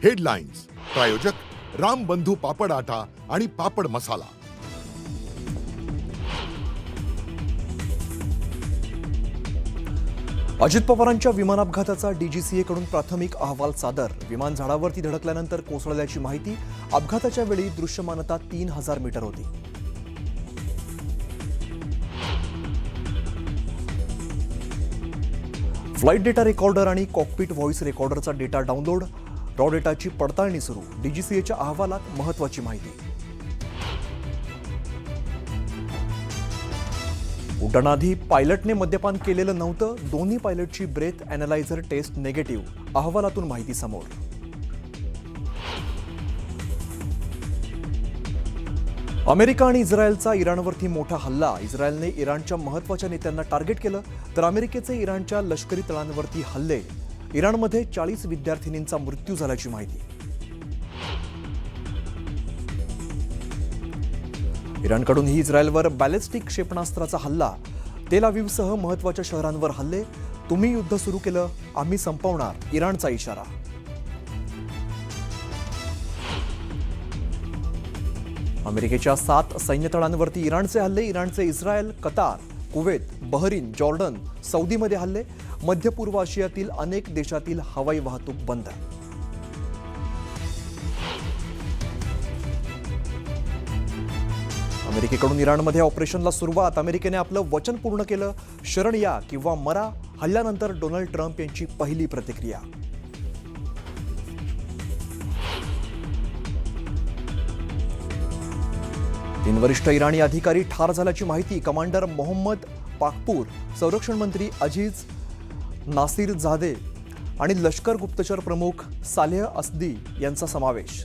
Headlines प्रायोजक रामबंधू पापड आटा आणि पापड मसाला. अजित पवारांच्या विमान अपघाताचा DGCA कडून प्राथमिक अहवाल सादर. विमान झाडावरती धडकल्यानंतर कोसळल्याची माहिती. अपघाताच्या वेळी दृश्यमानता 3000 मीटर होती. फ्लाइट डेटा रेकॉर्डर आणि कॉकपिट व्हॉइस रेकॉर्डरचा डेटा डाउनलोड. रॉ डेटाची पडताळणी सुरू. DGCAच्या अहवालात महत्त्वाची माहिती. उड्डाणाआधी पायलटने मद्यपान केलेलं नव्हतं. दोन्ही पायलटची ब्रेथ अॅनालायझर टेस्ट निगेटिव्ह. अहवालातून माहिती समोर. अमेरिका आणि इस्रायलचा इराणवरती मोठा हल्ला. इस्रायलने इराणच्या महत्त्वाच्या नेत्यांना टार्गेट केलं, तर अमेरिकेचे इराणच्या लष्करी तळांवरती हल्ले. इराणमध्ये 40 विद्यार्थिनींचा मृत्यू झाल्याची माहिती. इराणकडूनही इस्रायलवर बॅलिस्टिक क्षेपणास्त्राचा हल्ला. तेल अवीवसह महत्त्वाच्या शहरांवर हल्ले. तुम्ही युद्ध सुरू केलं, आम्ही संपवणार, इराणचा इशारा. अमेरिकेच्या 7 सैन्यतळांवरती इराणचे हल्ले. इराणचे Israel, Qatar, Kuwait, Bahrain, Jordan, सौदीमध्ये हल्ले. मध्य पूर्व आशियातील अनेक देशातील हवाई वाहतूक बंद. अमेरिकेकडून इराणमध्ये ऑपरेशनला सुरुवात. अमेरिकेने आपलं वचन पूर्ण केलं. शरण या किंवा मरा. हल्ल्यानंतर डोनाल्ड ट्रम्प यांची पहिली प्रतिक्रिया. तीन वरिष्ठ इराणी अधिकारी ठार झाल्याची माहिती. कमांडर मोहम्मद पाकपूर, संरक्षण मंत्री अजीज नासिरजादे आणि लष्कर गुप्तचर प्रमुख सालेह अस्दी यांचा समावेश.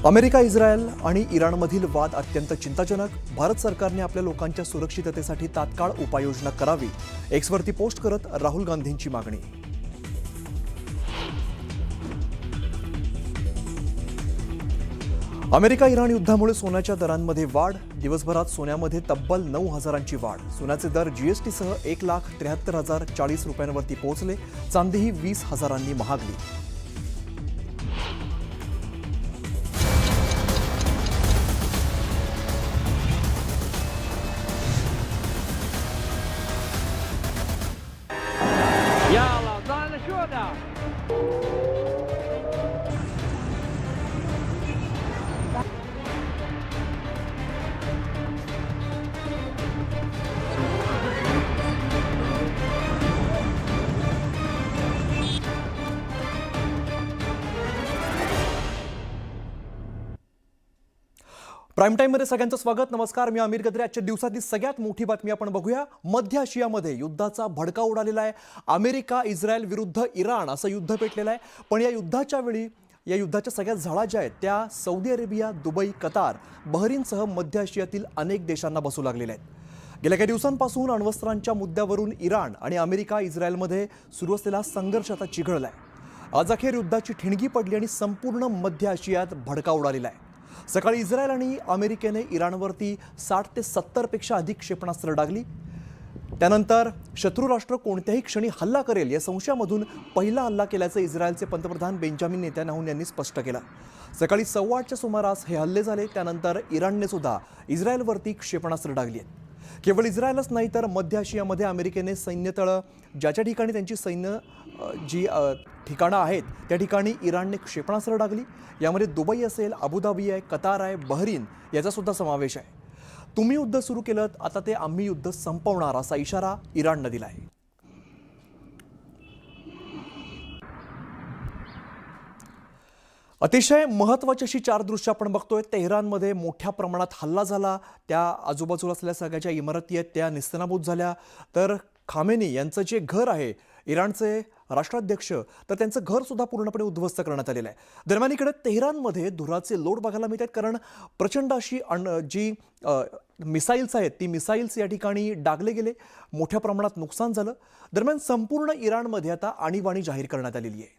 अमेरिका, इस्रायल आणि इराणमधील वाद अत्यंत चिंताजनक. भारत सरकारने आपल्या लोकांच्या सुरक्षिततेसाठी तात्काळ उपाययोजना करावी. एक्सवरती पोस्ट करत राहुल गांधींची मागणी. अमेरिका इराण युद्धामुळे सोन्याच्या दरांमध्ये वाढ. दिवसभरात सोन्यामध्ये तब्बल 9,000ची वाढ. सोन्याचे दर GST सह 1,73,040 रुपयांवरती पोहोचले. चांदीही 20,000 महागली. يلا ضلنا شو ده प्राईम टाईममध्ये सगळ्यांचं स्वागत. नमस्कार, मी अमीर गद्रे. आजच्या दिवसातली सगळ्यात मोठी बातमी आपण बघूया. मध्य आशियामध्ये युद्धाचा भडका उडालेला आहे. अमेरिका, इस्रायल विरुद्ध इराण असं युद्ध पेटलेलं आहे. पण या युद्धाच्या वेळी या युद्धाच्या सगळ्या झळा ज्या आहेत त्या सौदी अरेबिया, दुबई, कतार, बहरीनसह मध्य आशियातील अनेक देशांना बसू लागलेल्या आहेत. गेल्या काही दिवसांपासून अण्वस्त्रांच्या मुद्द्यावरून इराण आणि अमेरिका, इस्रायलमध्ये सुरू असलेला संघर्ष आता चिघळला आहे. आज अखेर युद्धाची ठिणगी पडली आणि संपूर्ण मध्य आशियात भडका उडालेला आहे. सकाळी इस्रायल आणि अमेरिकेने इराणवरती 60 ते 70 पेक्षा अधिक क्षेपणास्त्र डागली. त्यानंतर शत्रू राष्ट्र कोणत्याही क्षणी हल्ला करेल या संशयामधून पहिला हल्ला केल्याचं इस्रायलचे पंतप्रधान बेंजामिन नेतान्याहू यांनी स्पष्ट केलं. सकाळी 8:15च्या सुमारास हे हल्ले झाले. त्यानंतर इराणने सुद्धा इस्रायलवरती क्षेपणास्त्र डागली आहेत. केवळ इस्रायलच नाही तर मध्य आशियामध्ये अमेरिकेने सैन्यतळं ज्याच्या ठिकाणी त्यांची सैन्य ठिकाणं आहेत त्या ठिकाणी इराणने क्षेपणास्त्र डागली. यामध्ये दुबई असेल, अबुधाबी आहे, कतार आहे, बहरीन याचा सुद्धा समावेश आहे. तुम्ही युद्ध सुरू केलं, आता ते आम्ही युद्ध संपवणार असा इशारा इराणनं दिला आहे. अतिशय महत्त्वाची अशी 4 दृश्य आपण बघतोय. तेहरानमध्ये मोठ्या प्रमाणात हल्ला झाला. त्या आजूबाजूला असलेल्या सगळ्या ज्या इमारती आहेत त्या नेस्तनाबूत झाल्या. तर खामेनी यांचं जे घर आहे, इराणचे राष्ट्राध्यक्ष, तर त्यांचं घर सुद्धा पूर्णपणे उद्ध्वस्त करण्यात आलेलं आहे. दरम्यान इकडे तेहरानमध्ये धुराचे लोट बघायला मिळतात. कारण प्रचंड अशी जी मिसाईल्स आहेत ती मिसाईल्स या ठिकाणी डागले गेले. मोठ्या प्रमाणात नुकसान झालं. दरम्यान संपूर्ण इराणमध्ये आता आणीबाणी जाहीर करण्यात आलेली आहे.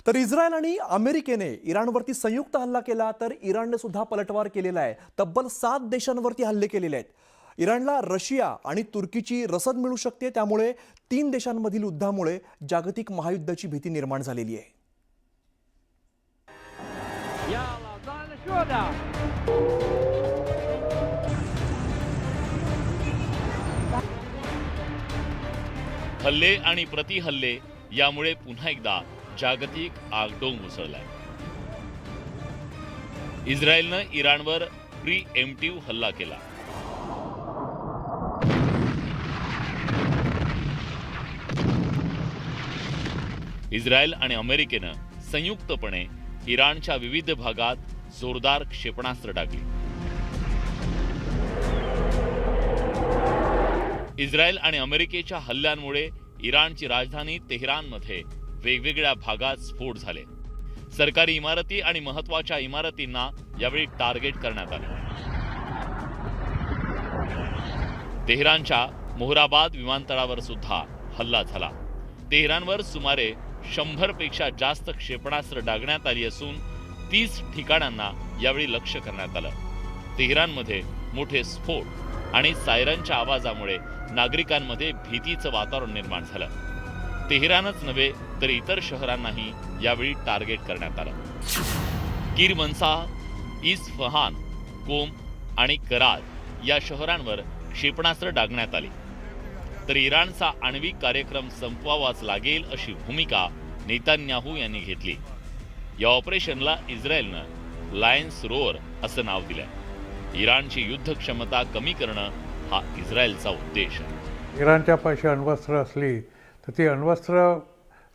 तर इस्रायल आणि अमेरिकेने इराणवरती संयुक्त हल्ला केला, तर इराणने सुद्धा पलटवार केलेला आहे. तब्बल 7 देशांवरती हल्ले केलेले आहेत. इराणला रशिया आणि तुर्कीची रसद मिळू शकते, त्यामुळे 3 देशांमधील युद्धामुळे जागतिक महायुद्धाची भीती निर्माण झालेली आहे. يلا ضل شوطة. हल्ले आणि प्रतिहल्ले यामुळे पुन्हा एकदा जागतिक आगडोंब उसळलाय. इस्रायलनं इराणवर प्रिएम्प्टिव्ह हल्ला केला. इस्रायल आणि अमेरिकेनं संयुक्तपणे इराणच्या विविध भागात जोरदार क्षेपणास्त्र टाकली. इस्रायल आणि अमेरिकेच्या हल्ल्यांमुळे इराणची राजधानी तेहरानमध्ये वेगवेगळ्या भागात स्फोट झाले. सरकारी इमारती आणि महत्त्वाच्या इमारतींना यावेळी टार्गेट करण्यात आले. तेहरानच्या मोहराबाद विमानतळावर सुद्धा हल्ला झाला. तेहरानवर सुमारे 100 पेक्षा जास्त क्षेपणास्त्र डागण्यात आली असून 30 ठिकाणांना यावेळी लक्ष्य करण्यात आलं. तेहरानमध्ये मोठे स्फोट आणि सायरनच्या आवाजामुळे नागरिकांमध्ये भीतीचं वातावरण निर्माण झालं. तेहरानच नव्हे तर इतर शहरांनाही यावेळी टार्गेट करण्यात आलं. किरमन्साह, इस्फहान, कोम आणि कराज या शहरांवर क्षेपणास्त्र डागण्यात आली. तर इराणचा आण्विक कार्यक्रम संपवावाच लागेल अशी भूमिका नेतान्याहू यांनी घेतली. या ऑपरेशनला इस्रायलनं लायन्स रोअर असं नाव दिलंय. इराणची युद्ध क्षमता कमी करणं हा इस्रायलचा उद्देश आहे. इराणच्या पाशी अण्वस्त्र असली तर ती अण्वस्त्र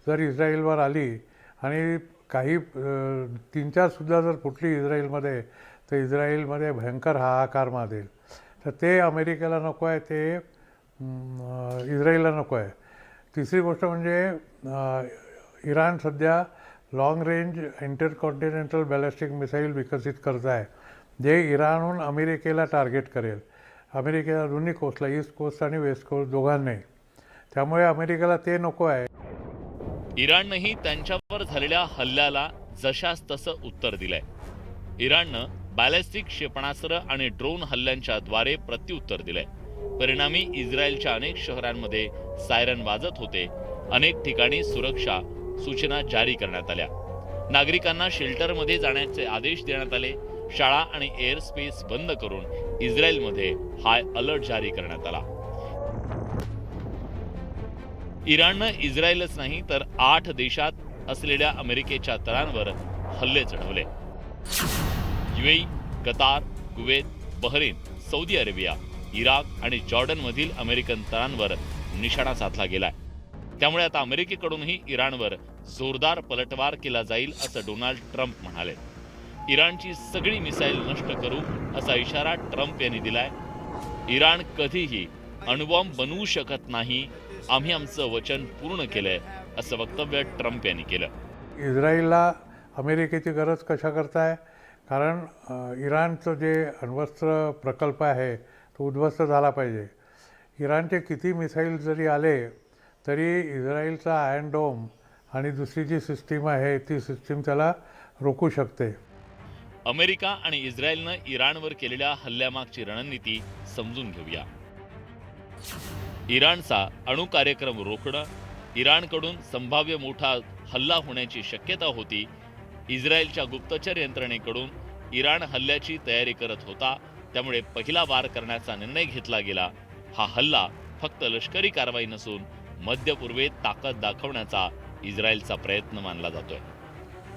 जर इस्रायलवर आली आणि काही 3-4 सुद्धा जर फुटली इस्रायलमध्ये तर इस्रायलमध्ये भयंकर हाहाकार माजेल. तर ते अमेरिकेला नको आहे, ते इस्रायलला नको आहे. तिसरी गोष्ट म्हणजे इराण सध्या long range intercontinental ballistic missile विकसित करत आहे, जे इराणहून अमेरिकेला टार्गेट करेल. अमेरिकेला दोन्ही कोस्टला, ईस्ट कोस्ट आणि वेस्ट कोस्ट दोघांनाही. त्यामुळे अमेरिकेला ते नको आहे. इराणनंही त्यांच्यावर झालेल्या हल्ल्याला जशास तसं उत्तर दिलंय. इराणनं बॅलिस्टिक क्षेपणास्त्र आणि ड्रोन हल्ल्यांच्या द्वारे प्रत्युत्तर दिलंय. परिणामी इस्रायलच्या अनेक शहरांमध्ये सायरन वाजत होते. अनेक ठिकाणी सुरक्षा सूचना जारी करण्यात आल्या. नागरिकांना शेल्टरमध्ये जाण्याचे आदेश देण्यात आले. शाळा आणि एअर स्पेस बंद करून इस्रायलमध्ये हाय अलर्ट जारी करण्यात आला. इराणनं इस्रायलच नाही तर 8 देशात असलेल्या अमेरिकेच्या तळांवर हल्ले चढवले. UAE, Qatar, Kuwait, Bahrain, Saudi Arabia, Iraq आणि जॉर्डनमधील अमेरिकन तळांवर निशाणा साधला गेलाय. त्यामुळे आता अमेरिकेकडूनही इराणवर जोरदार पलटवार केला जाईल असं डोनाल्ड ट्रम्प म्हणाले. इराणची सगळी मिसाईल नष्ट करू असा इशारा ट्रम्प यांनी दिलाय. इराण कधीही अणुबॉम्ब बनवू शकत नाही, आम्ही आमचं वचन पूर्ण केलंय असं वक्तव्य ट्रम्प यांनी केलं. इस्रायलला अमेरिकेची गरज कशा करताय? कारण इराणचं जे अण्वस्त्र प्रकल्प आहे तो उद्ध्वस्त झाला पाहिजे. इराणचे किती मिसाईल जरी आले तरी इस्रायलचा आयर्न डोम आणि दुसरी जी सिस्टीम आहे ती सिस्टीम त्याला रोखू शकते. अमेरिका आणि इस्रायलनं इराणवर केलेल्या हल्ल्यामागची रणनीती समजून घेऊया. इराणचा अणु कार्यक्रम रोखणं. इराणकडून संभाव्य मोठा हल्ला होण्याची शक्यता होती. इस्रायलच्या गुप्तचर यंत्रणेकडून इराण हल्ल्याची तयारी करत होता, त्यामुळे पहिला वार करण्याचा निर्णय घेतला गेला. हा हल्ला फक्त लष्करी कारवाई नसून मध्य पूर्वेत ताकद दाखवण्याचा इस्रायलचा प्रयत्न मानला जातोय.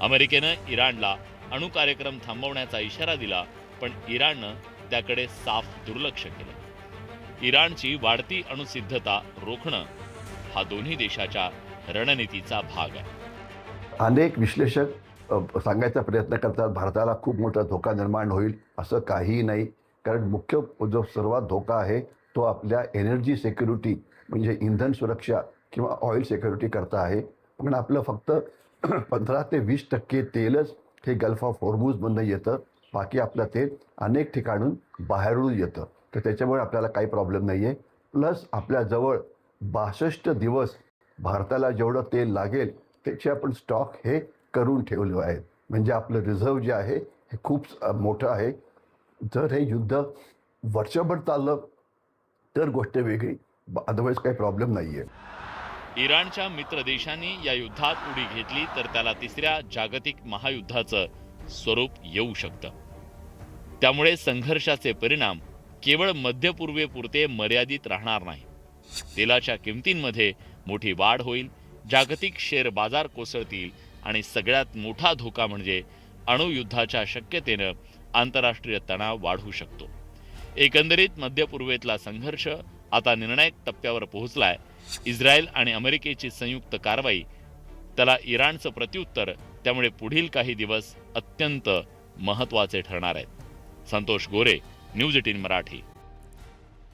अमेरिकेनं इराणला अणु कार्यक्रम थांबवण्याचा इशारा दिला, पण इराणनं त्याकडे साफ दुर्लक्ष केलं. इराणची वाढती अणुसिद्धता रोखणं हा दोन्ही देशाच्या रणनीतीचा भाग आहे. अनेक विश्लेषक सांगायचा प्रयत्न करतात भारताला खूप मोठा धोका निर्माण होईल. असं काहीही नाही, कारण मुख्य जो सर्वात धोका आहे तो आपल्या एनर्जी सिक्युरिटी म्हणजे इंधन सुरक्षा किंवा ऑइल सिक्युरिटी करता आहे. पण आपलं फक्त 15 ते 20% तेलच हे गल्फ ऑफ हॉर्मुझमधून येतं. बाकी आपलं तेल अनेक ठिकाणून बाहेरून येतं, तर त्याच्यामुळे आपल्याला काही प्रॉब्लेम नाही आहे. प्लस आपल्याजवळ 62 दिवस भारताला जेवढं तेल लागेल त्याचे आपण स्टॉक हे करून ठेवले आहेत. म्हणजे आपलं रिझर्व्ह जे आहे हे खूप मोठं आहे. जर हे युद्ध वर्षभर चाललं तर गोष्ट वेगळी, अदरवाईज काही प्रॉब्लेम नाही आहे. इराणच्या मित्र देशांनी या युद्धात उडी घेतली तर त्याला तिसऱ्या जागतिक महायुद्धाचं स्वरूप येऊ शकतं. त्यामुळे संघर्षाचे परिणाम केवळ मध्यपूर्वेपुरते मर्यादित राहणार नाही. तेलाच्या किमतींमध्ये मोठी वाढ होईल, जागतिक शेअर बाजार कोसळतील आणि सगळ्यात मोठा धोका म्हणजे अणुयुद्धाच्या शक्यतेनं आंतरराष्ट्रीय तणाव वाढू शकतो. एकंदरीत मध्यपूर्वेतला संघर्ष आता निर्णायक टप्प्यावर पोहोचलाय. इस्रायल आणि अमेरिकेची संयुक्त कारवाई, त्याला इराणचं प्रत्युत्तर, त्यामुळे पुढील काही दिवस अत्यंत महत्त्वाचे ठरणार आहेत. संतोष गोरे, न्यूज 18 मराठी.